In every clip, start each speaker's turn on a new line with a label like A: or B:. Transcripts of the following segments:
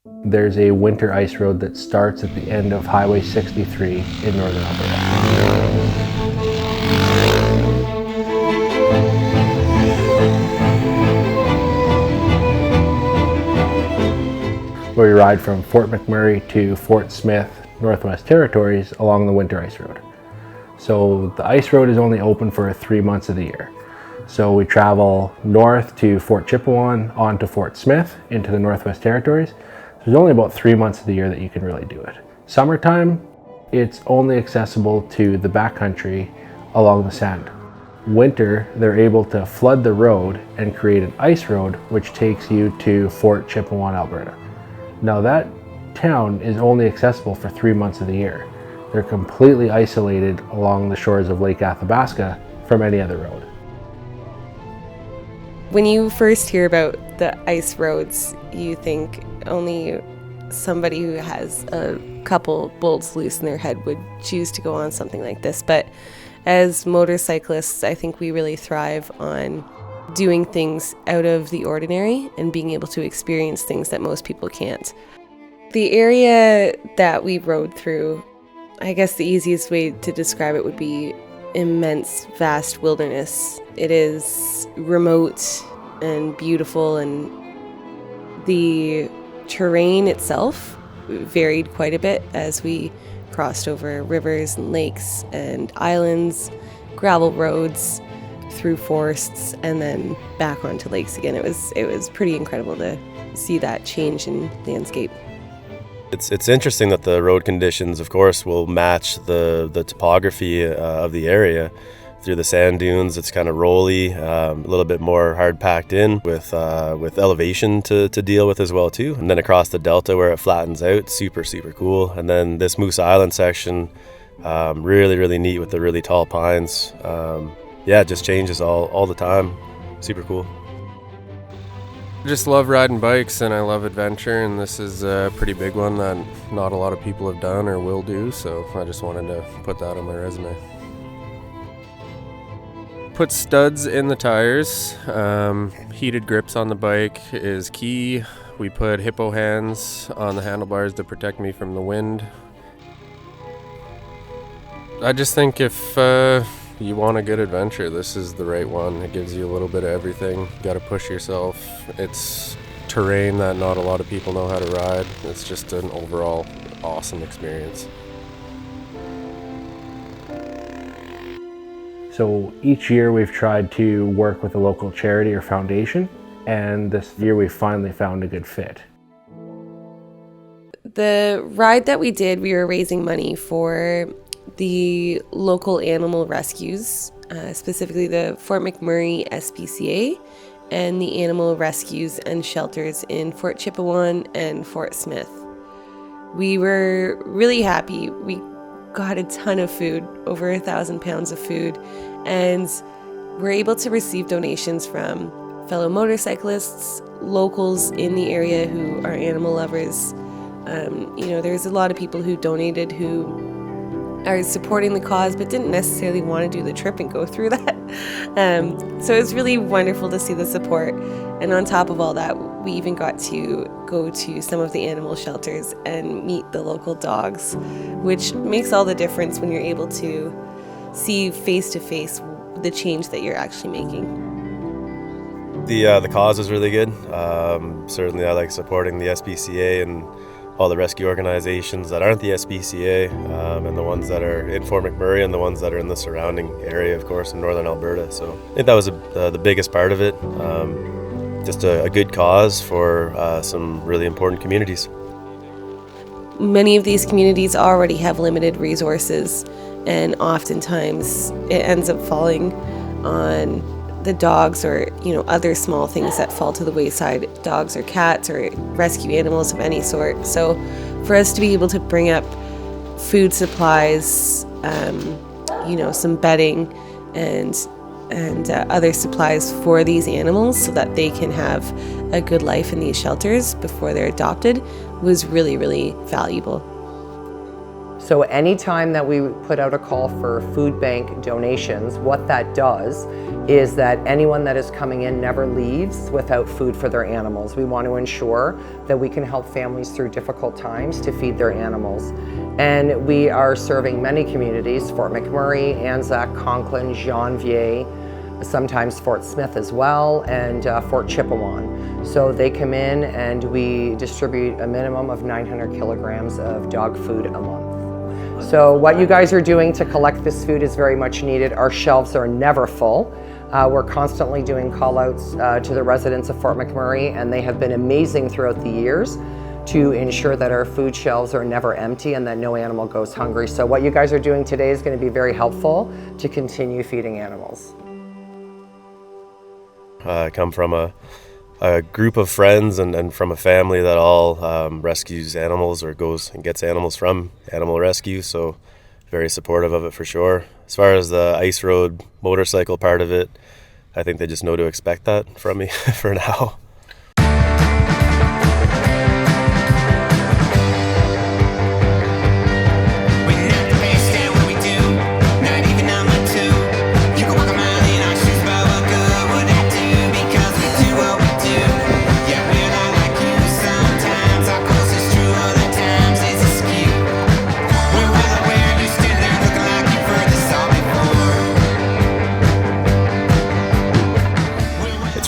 A: There's a winter ice road that starts at the end of Highway 63 in northern Alberta, where we ride from Fort McMurray to Fort Smith, Northwest Territories along the winter ice road. So the ice road is only open for 3 months of the year. So we travel north to Fort Chipewyan, on to Fort Smith, into the Northwest Territories. There's only about 3 months of the year that you can really do it. Summertime, it's only accessible to the backcountry along the sand. Winter, they're able to flood the road and create an ice road, which takes you to Fort Chipewyan, Alberta. Now that town is only accessible for 3 months of the year. They're completely isolated along the shores of Lake Athabasca from any other road.
B: When you first hear about the ice roads, you think only somebody who has a couple bolts loose in their head would choose to go on something like this. But as motorcyclists, I think we really thrive on doing things out of the ordinary and being able to experience things that most people can't. The area that we rode through, I guess the easiest way to describe it would be immense, vast wilderness. It is remote and beautiful, and the terrain itself varied quite a bit as we crossed over rivers and lakes and islands, gravel roads, through forests, and then back onto lakes again. It was pretty incredible to see that change in landscape.
C: It's interesting that the road conditions, of course, will match the topography of the area. Through the sand dunes, it's kind of rolly, a little bit more hard packed in with elevation to deal with as well too. And then across the delta where it flattens out, super cool. And then this Moose Island section, really neat with the really tall pines. Yeah, it just changes all the time. Super cool.
D: I just love riding bikes and I love adventure, and this is a pretty big one that not a lot of people have done or will do, so I just wanted to put that on my resume. Put studs in the tires. Heated grips on the bike is key. We put hippo hands on the handlebars to protect me from the wind. I just think if you want a good adventure, this is the right one. It gives you a little bit of everything. You got to push yourself. It's terrain that not a lot of people know how to ride. It's just an overall awesome experience.
A: So each year we've tried to work with a local charity or foundation, and this year we finally found a good fit.
B: The ride that we did, we were raising money for the local animal rescues, specifically the Fort McMurray SPCA and the animal rescues and shelters in Fort Chipewyan and Fort Smith. We were really happy. We got a ton of food, over 1,000 pounds of food, and we're able to receive donations from fellow motorcyclists, locals in the area who are animal lovers. There's a lot of people who donated who are supporting the cause but didn't necessarily want to do the trip and go through that. So it's really wonderful to see the support. And on top of all that, we even got to go to some of the animal shelters and meet the local dogs, which makes all the difference when you're able to see face to face the change that you're actually making.
C: The cause is really good. Certainly I like supporting the SPCA and all the rescue organizations that aren't the SPCA, and the ones that are in Fort McMurray and the ones that are in the surrounding area, of course, in northern Alberta. So I think that was the biggest part of it. Just a good cause for some really important communities.
B: Many of these communities already have limited resources, and oftentimes it ends up falling on the dogs or other small things that fall to the wayside, dogs or cats or rescue animals of any sort. So for us to be able to bring up food supplies, some bedding and other supplies for these animals so that they can have a good life in these shelters before they're adopted was really valuable.
E: So anytime that we put out a call for food bank donations, what that does is that anyone that is coming in never leaves without food for their animals. We want to ensure that we can help families through difficult times to feed their animals. And we are serving many communities: Fort McMurray, Anzac, Conklin, Janvier, sometimes Fort Smith as well, and Fort Chipewyan. So they come in and we distribute a minimum of 900 kilograms of dog food a month. So what you guys are doing to collect this food is very much needed. Our shelves are never full. We're constantly doing call outs to the residents of Fort McMurray, and they have been amazing throughout the years to ensure that our food shelves are never empty and that no animal goes hungry. So what you guys are doing today is going to be very helpful to continue feeding animals.
C: I come from a group of friends and from a family that all rescues animals or goes and gets animals from animal rescue, so very supportive of it for sure. As far as the ice road motorcycle part of it, I think they just know to expect that from me for now.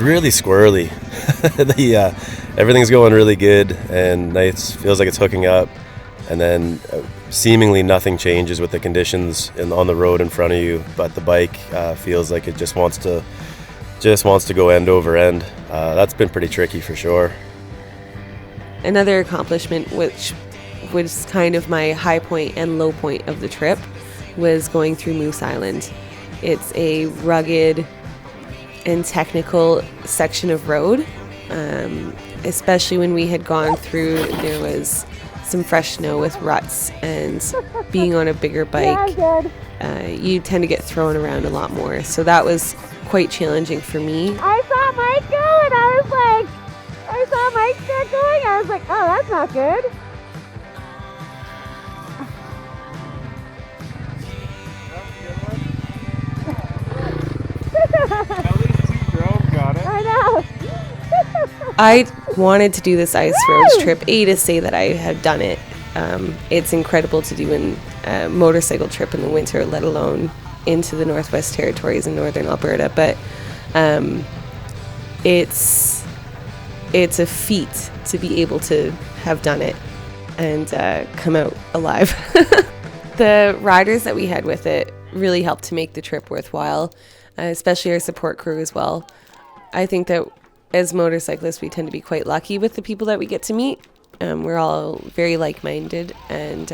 C: Really squirrely. Everything's going really good and nice. Feels like it's hooking up, and then seemingly nothing changes with the conditions on the road in front of you. But the bike feels like it just wants to go end over end. That's been pretty tricky for sure.
B: Another accomplishment, which was kind of my high point and low point of the trip, was going through Moose Island. It's a rugged and technical section of road, especially when we had gone through, there was some fresh snow with ruts, and being on a bigger bike, you tend to get thrown around a lot more. So that was quite challenging for me.
F: I saw Mike go and I saw Mike start going. I was like, oh, that's not good. I know.
B: I wanted to do this ice roads trip, to say that I had done it. It's incredible to do a motorcycle trip in the winter, let alone into the Northwest Territories in northern Alberta. But it's a feat to be able to have done it and come out alive. The riders that we had with it really helped to make the trip worthwhile, especially our support crew as well. I think that as motorcyclists, we tend to be quite lucky with the people that we get to meet. We're all very like-minded, and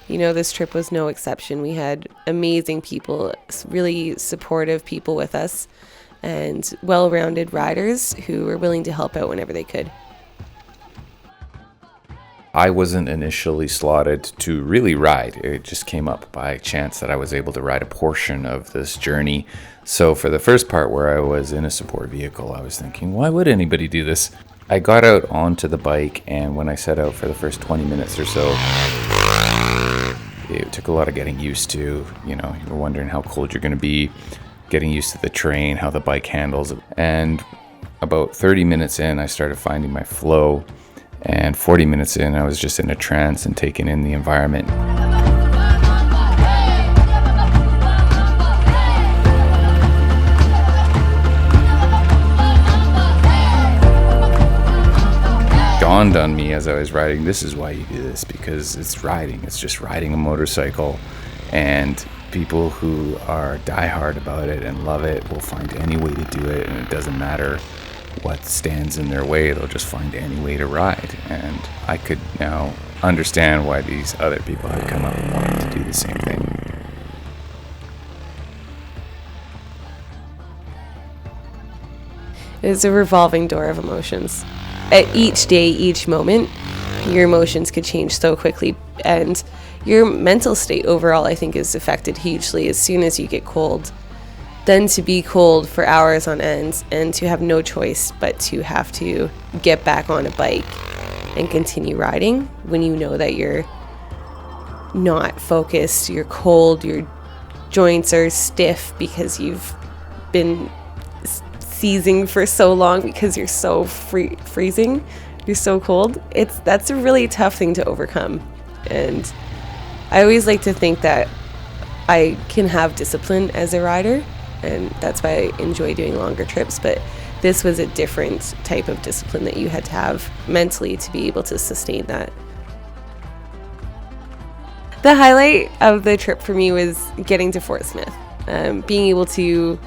B: this trip was no exception. We had amazing people, really supportive people with us, and well-rounded riders who were willing to help out whenever they could.
G: I wasn't initially slotted to really ride. It just came up by chance that I was able to ride a portion of this journey. So for the first part where I was in a support vehicle, I was thinking, why would anybody do this? I got out onto the bike, and when I set out for the first 20 minutes or so, it took a lot of getting used to. You're wondering how cold you're going to be, getting used to the terrain, how the bike handles. And about 30 minutes in, I started finding my flow. And 40 minutes in, I was just in a trance and taking in the environment. Dawned on me as I was riding, this is why you do this, because it's riding. It's just riding a motorcycle. And people who are diehard about it and love it will find any way to do it, and it doesn't matter what stands in their way, they'll just find any way to ride. And I could now understand why these other people had come up and wanted to do the same thing.
B: It's a revolving door of emotions. At each day, each moment, your emotions could change so quickly, and your mental state overall, I think, is affected hugely as soon as you get cold. Then to be cold for hours on end and to have no choice but to have to get back on a bike and continue riding when you know that you're not focused, you're cold, your joints are stiff because you've been seizing for so long because you're so freezing, you're so cold. That's a really tough thing to overcome. And I always like to think that I can have discipline as a rider, and that's why I enjoy doing longer trips. But this was a different type of discipline that you had to have mentally to be able to sustain that. The highlight of the trip for me was getting to Fort Smith, being able to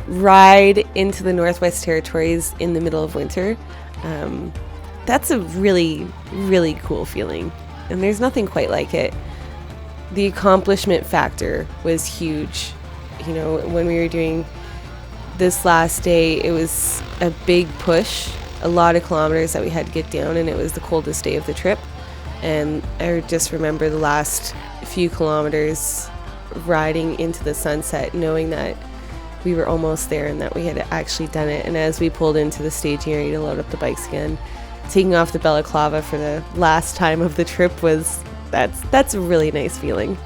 B: ride into the Northwest Territories in the middle of winter. That's a really, really cool feeling, and there's nothing quite like it. The accomplishment factor was huge. You know, when we were doing this last day, it was a big push, a lot of kilometers that we had to get down, and it was the coldest day of the trip. And I just remember the last few kilometers riding into the sunset, knowing that we were almost there and that we had actually done it. And as we pulled into the staging area to load up the bikes again, taking off the balaclava for the last time of the trip that's a really nice feeling.